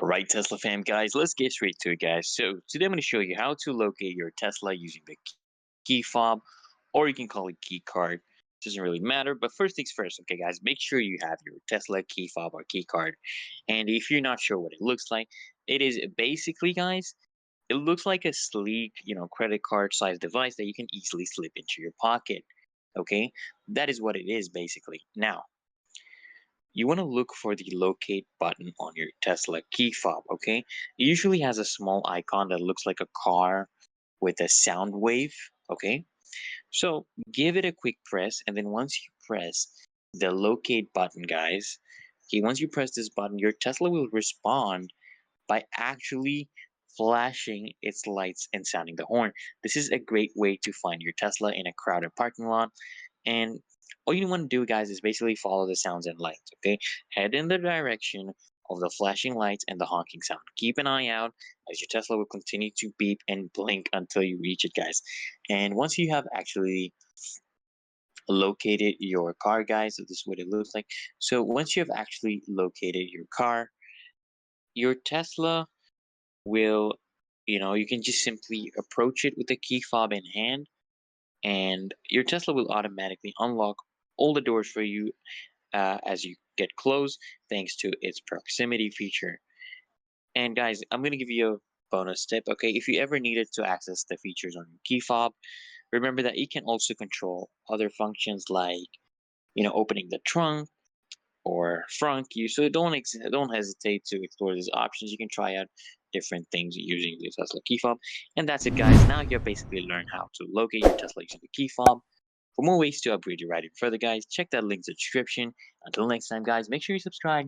All right, Tesla fam, guys, let's get straight to it, guys. So today I'm going to show you how to locate your Tesla using the key fob, or you can call it key card. Doesn't really matter. But first things first, okay, guys, make sure you have your Tesla key fob or key card. And if you're not sure what it looks like, it is basically, guys, it looks like a sleek, credit card size device that you can easily slip into your pocket. Okay, that is what it is basically. Now, you want to look for the locate button on your Tesla key fob, okay? It usually has a small icon that looks like a car with a sound wave, okay? So give it a quick press, and then once you press the locate button, guys, okay, once you press this button, your Tesla will respond by actually flashing its lights and sounding the horn. This is a great way to find your Tesla in a crowded parking lot. And all you want to do, guys, is basically follow the sounds and lights, okay? Head in the direction of the flashing lights and the honking sound. Keep an eye out as your Tesla will continue to beep and blink until you reach it, guys. And once you have actually located your car, guys, so this is what it looks like. So once you have actually located your car, your Tesla will, you can just simply approach it with the key fob in hand, and your Tesla will automatically unlock all the doors for you as you get close, thanks to its proximity feature. And guys, I'm going to give you a bonus tip, okay? If you ever needed to access the features on your key fob, remember that you can also control other functions like, opening the trunk or front key. So don't hesitate to explore these options. You can try out different things using the Tesla key fob. And that's it, guys. Now you have basically learned how to locate your Tesla using the key fob. For more ways to upgrade your ride even further, guys, check that link in the description. Until next time, guys, make sure you subscribe